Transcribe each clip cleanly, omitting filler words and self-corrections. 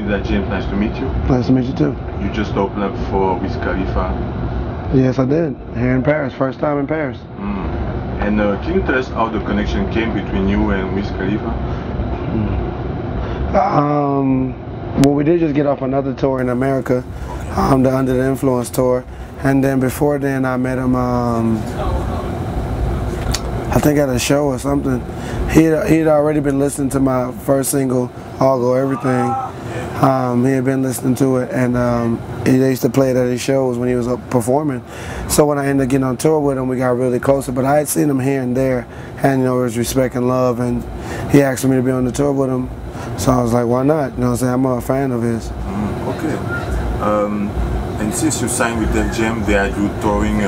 Trinidad James, nice to meet you. Nice to meet you too. You just opened up for Wiz Khalifa. Yes, I did. Here in Paris, first time in Paris. And can you tell us how the connection came between you and Wiz Khalifa? Well, we did just get off another tour in America, the Under the Influence tour. And then before then, I met him, I think at a show or something. He'd already been listening to my first single, All Go Everything. He had been listening to it, and he used to play it at his shows when he was up performing. So when I ended up getting on tour with him, we got really closer. But I had seen him here and there, and it was respect and love, and he asked me to be on the tour with him. So I was like, why not? You know what I'm saying? I'm a fan of his. Okay. And since you signed with Def Jam, they had you touring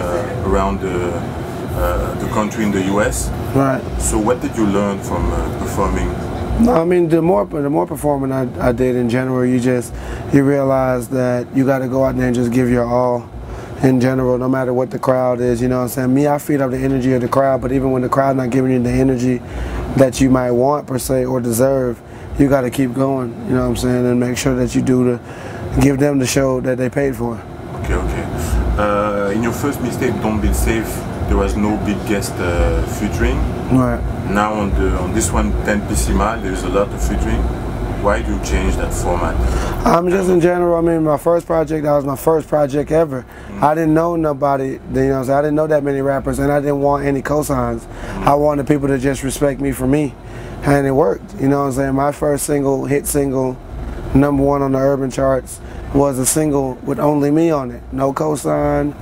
around the country in the US. Right. So what did you learn from performing? No, I mean, the more performing I did in general, you realize that you got to go out there and just give your all in general, no matter what the crowd is, you know what I'm saying? Me, I feed off the energy of the crowd, but even when the crowd not giving you the energy that you might want, per se, or deserve, you got to keep going, you know what I'm saying, and make sure that you give them the show that they paid for. Okay, okay. In your first mixtape, Don't Be Safe, there was no big guest featuring. Right. Now on this one, 10 PC there's a lot of featuring. Why do you change that format? Just in general, I mean, my first project, that was my first project ever. I didn't know nobody, you know, so I didn't know that many rappers, and I didn't want any cosigns. I wanted people to just respect me for me, and it worked. You know what I'm saying? My first single, hit single, #1 on the urban charts, was a single with only me on it. No cosign,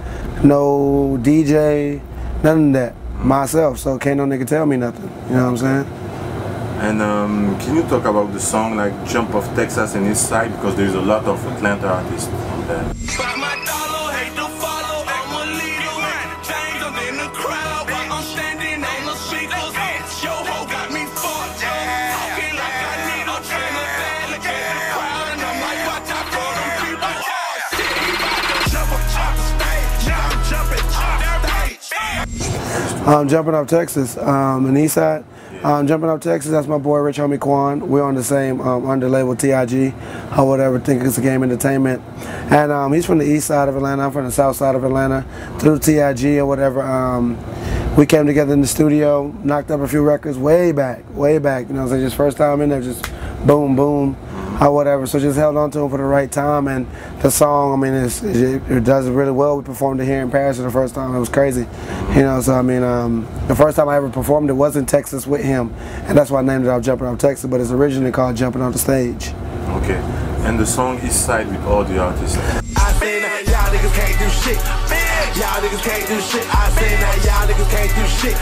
no DJ, none of that. Myself, so can't no nigga tell me nothing. You know what I'm saying? And can you talk about the song like Jump Off Texas and East Side, because there's a lot of Atlanta artists on that. Jumping Off Texas, in East Side. Jumping Off Texas, that's my boy Rich Homie Quan. We're on the same under label TIG or whatever, Think It's a Game Entertainment. And he's from the east side of Atlanta, I'm from the south side of Atlanta. Through TIG or whatever, we came together in the studio, knocked up a few records way back, you know what I'm saying? Just first time in there, just boom, boom, or whatever. So just held on to him for the right time, and the song, I mean, it does really well. We performed it here in Paris for the first time. It was crazy, you know. So I mean, the first time I ever performed it was in Texas with him, and that's why I named it off Jumping Off Texas. But it's originally called Jumping Off the Stage. Okay, and the song East Side with all the artists. I say that y'all niggas can't do shit. Y'all niggas can't do shit. I say that y'all niggas can't do shit.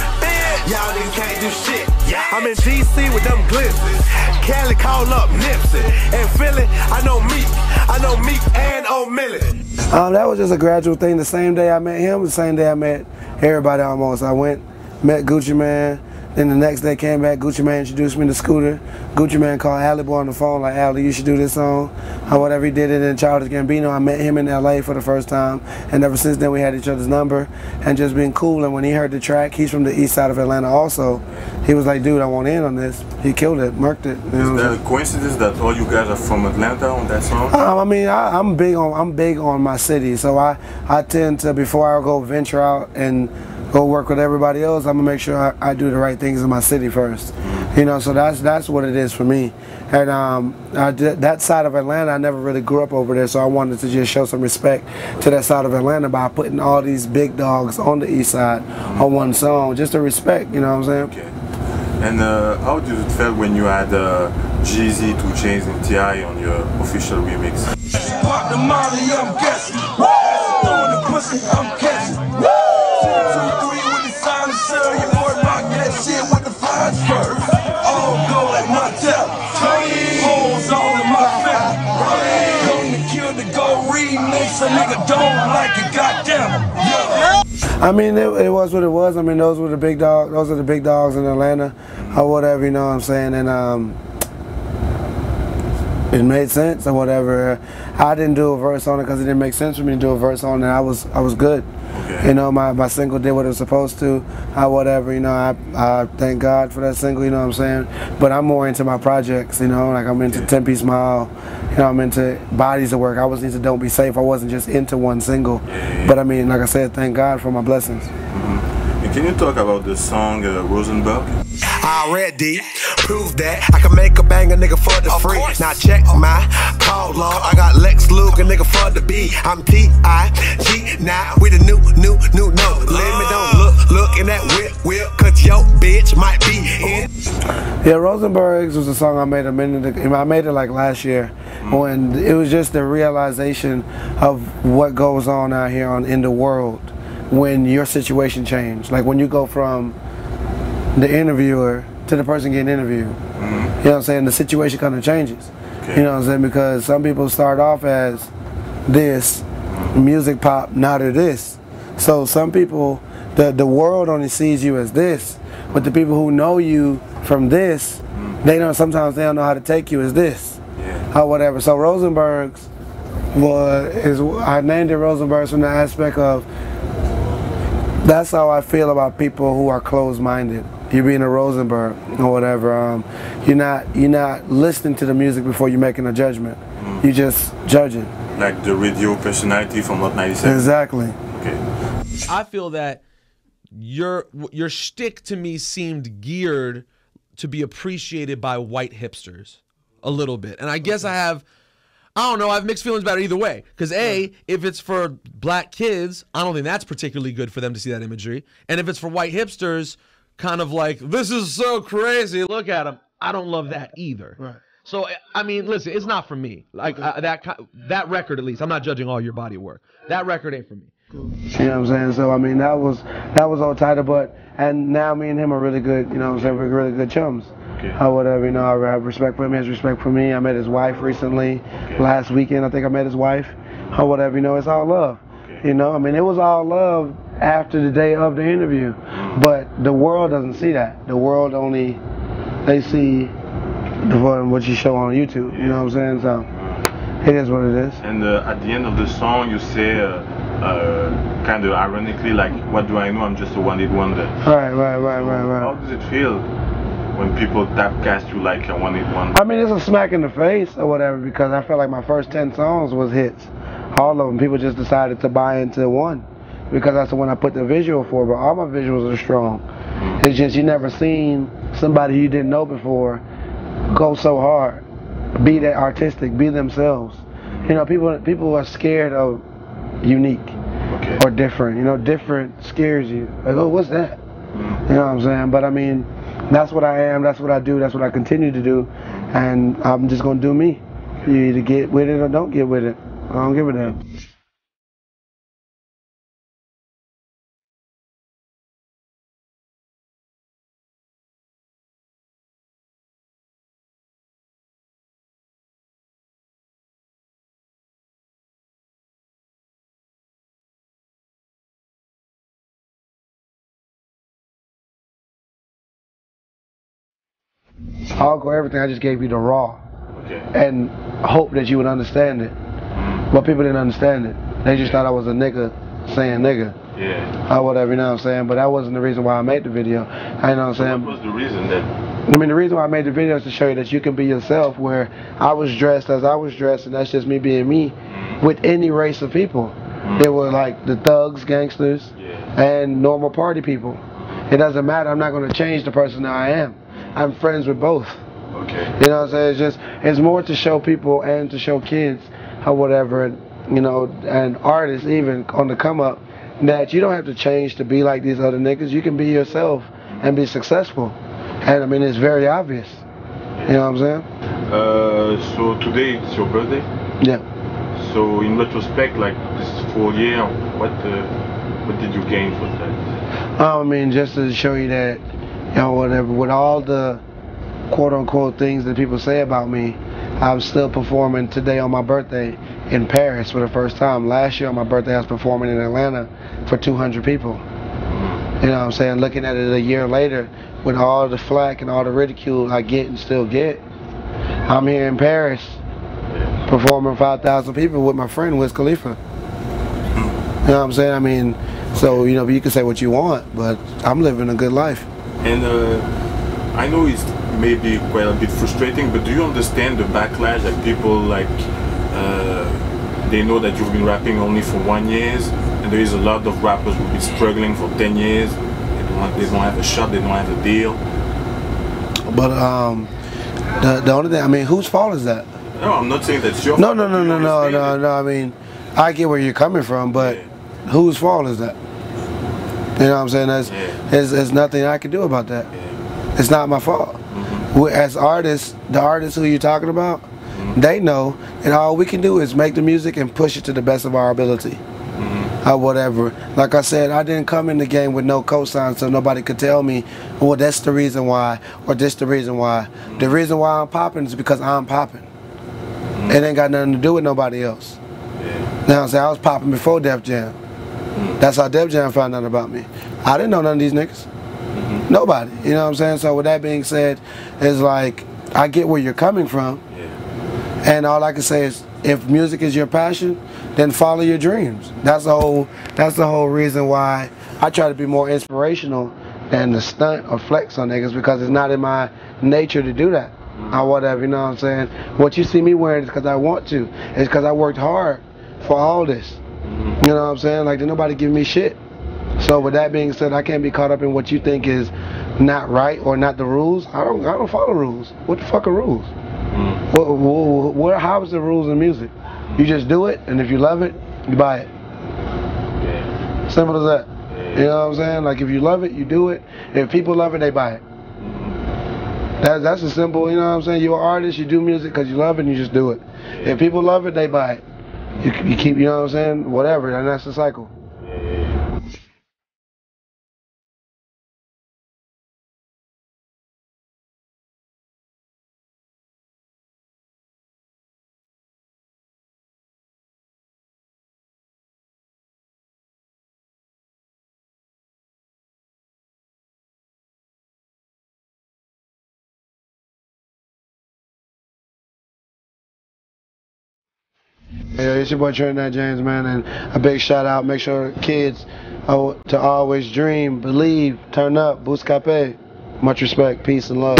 Y'all niggas can't do shit. I'm in DC with them glimpses. Cali call up Nipsey. And Philly, I know Meek and O'Milly. That was just a gradual thing. The same day I met him, the same day I met everybody almost. I went, met Gucci Mane. Then the next day came back, Gucci Mane introduced me to Scooter. Gucci Mane called Alley Boy on the phone like, Alley, you should do this song. Or whatever, he did it in Childish Gambino. I met him in LA for the first time. And ever since then we had each other's number and just been cool. And when he heard the track, he's from the east side of Atlanta also. He was like, dude, I want in on this. He killed it, murked it. Is that a coincidence that all you guys are from Atlanta on that song? I mean, I'm big on my city. So I tend to, before I go venture out and go work with everybody else, I'm gonna make sure I do the right things in my city first. You know, so that's what it is for me. And that side of Atlanta, I never really grew up over there, so I wanted to just show some respect to that side of Atlanta by putting all these big dogs on the east side on one song, just to respect, you know what I'm saying? Okay. And how did it feel when you had Jeezy, 2 Chainz, and T.I. on your official remix? Pop the molly, I'm guessing. Throwing the pussy, I'm catching. 2, 3 with the silencer. You more rock that shit with the flies first. All go like my tap. Holes all in my fat. Going to kill the gold remix. A nigga don't like it, goddamn. I mean, it was what it was. I mean, those were the big dogs. Those are the big dogs in Atlanta, or whatever. You know what I'm saying? And it made sense or whatever. I didn't do a verse on it because it didn't make sense for me to do a verse on it. I was good. Okay. You know, my single did what it was supposed to, whatever, you know, I thank God for that single, you know what I'm saying? But I'm more into my projects, you know, like I'm into 10-piece Mile, you know, I'm into bodies of work. I was into Don't Be Safe. I wasn't just into one single. But I mean, like I said, thank God for my blessings. And can you talk about the song Rosenberg? Already prove that I can make a banger nigga for the free. Now check my call log. I got Lex Luke, a nigga for the B. I'm T.I.G. Now we the new no. Let me don't look in that whip, cause yo bitch might be in. Yeah, Rosenbergs was a song I made a minute ago. I made it like last year when it was just the realization of what goes on out here in the world when your situation changed. Like when you go from the interviewer to the person getting interviewed. You know what I'm saying? The situation kind of changes. You know what I'm saying? Because some people start off as this, music pop, now to this. So some people, the world only sees you as this, but the people who know you from this, sometimes they don't know how to take you as this, or whatever. So Rosenbergs I named it Rosenbergs from the aspect of that's how I feel about people who are closed-minded. You're being a Rosenberg or whatever. You're not listening to the music before you're making a judgment. You're just judging. Like the radio personality from Lot 97. Exactly. Okay. I feel that your shtick to me seemed geared to be appreciated by white hipsters a little bit, and I guess I don't know, I have mixed feelings about it either way. Because A, if it's for black kids, I don't think that's particularly good for them to see that imagery. And if it's for white hipsters, kind of like, this is so crazy, look at them. I don't love that either. Right. So, I mean, listen, it's not for me. Like, that record, at least, I'm not judging all your body of work. That record ain't for me. You know what I'm saying? So, I mean, that was all tighter, and now me and him are really good, you know what I'm saying? We're really good chums. Or whatever, you know, I have respect for him, he has respect for me. I met his wife recently, last weekend I think I met his wife, or whatever, you know, it's all love. You know, I mean, it was all love after the day of the interview, but the world doesn't see that. The world only, they see what you show on YouTube, you know what I'm saying? So, it is what it is. And at the end of the song, you say, kind of ironically, like, what do I know, I'm just a one-hit wonder. Right. How does it feel when people typecast you like a one-hit wonder? I mean, it's a smack in the face or whatever, because I felt like my first 10 songs was hits. All of them, people just decided to buy into one, because that's the one I put the visual for, but all my visuals are strong. It's just you never seen somebody you didn't know before go so hard, be that artistic, be themselves. You know, people are scared of unique or different. You know, different scares you. Like, oh, what's that? You know what I'm saying? But I mean, that's what I am, that's what I do, that's what I continue to do, and I'm just going to do me. You either get with it or don't get with it. I don't give a damn. I'll go everything, I just gave you the raw. And hope that you would understand it. But people didn't understand it. They just thought I was a nigga saying nigga. Or whatever, you know what I'm saying? But that wasn't the reason why I made the video. You know what I'm saying? What was the reason then? I mean, the reason why I made the video is to show you that you can be yourself, where I was dressed as I was dressed, and that's just me being me with any race of people. There were like the thugs, gangsters, and normal party people. It doesn't matter, I'm not going to change the person that I am. I'm friends with both. You know what I'm saying? It's more to show people and to show kids or whatever, and, you know, and artists even on the come up, that you don't have to change to be like these other niggas. You can be yourself and be successful. And I mean, it's very obvious. You know what I'm saying? So today it's your birthday? Yeah. So in retrospect, like this full year, what did you gain for that? I mean, just to show you that, you know, whatever, with all the quote-unquote things that people say about me, I'm still performing today on my birthday in Paris for the first time. Last year on my birthday I was performing in Atlanta for 200 people. You know what I'm saying? Looking at it a year later, with all the flack and all the ridicule I get and still get, I'm here in Paris performing 5,000 people with my friend Wiz Khalifa. You know what I'm saying? I mean, So, you know, you can say what you want, but I'm living a good life. And I know it's maybe quite a bit frustrating, but do you understand the backlash that people like, they know that you've been rapping only for 1 year, and there is a lot of rappers who've been struggling for 10 years, they don't have a shot, they don't have a deal. But the only thing, I mean, whose fault is that? No, I'm not saying that's your No, fault. no. I mean, I get where you're coming from, but whose fault is that? You know what I'm saying? There's nothing I can do about that. Yeah. It's not my fault. As artists, the artists who you're talking about, they know that all we can do is make the music and push it to the best of our ability. Or whatever. Like I said, I didn't come in the game with no cosign, so nobody could tell me, well, that's the reason why, or this the reason why. The reason why I'm popping is because I'm popping. It ain't got nothing to do with nobody else. Now I'm saying, I was popping before Def Jam. That's how Def Jam found out about me. I didn't know none of these niggas. Nobody. You know what I'm saying? So with that being said, it's like, I get where you're coming from. And all I can say is, if music is your passion, then follow your dreams. That's the whole reason why I try to be more inspirational than to stunt or flex on niggas, because it's not in my nature to do that. Or whatever, you know what I'm saying? What you see me wearing is because I want to. It's because I worked hard for all this. You know what I'm saying? Like, there's nobody giving me shit. So with that being said, I can't be caught up in what you think is not right or not the rules. I don't follow rules. What the fuck are rules? How is the rules in music? You just do it, and if you love it, you buy it. Simple as that. You know what I'm saying? Like, if you love it, you do it. If people love it, they buy it. That's a simple, you know what I'm saying? You're an artist, you do music because you love it, and you just do it. If people love it, they buy it. You keep, you know what I'm saying? Whatever, and that's the cycle. Hey, it's your boy Trinidad James, man, and a big shout out. Make sure kids to always dream, believe, turn up, Booska-p. Much respect, peace, and love.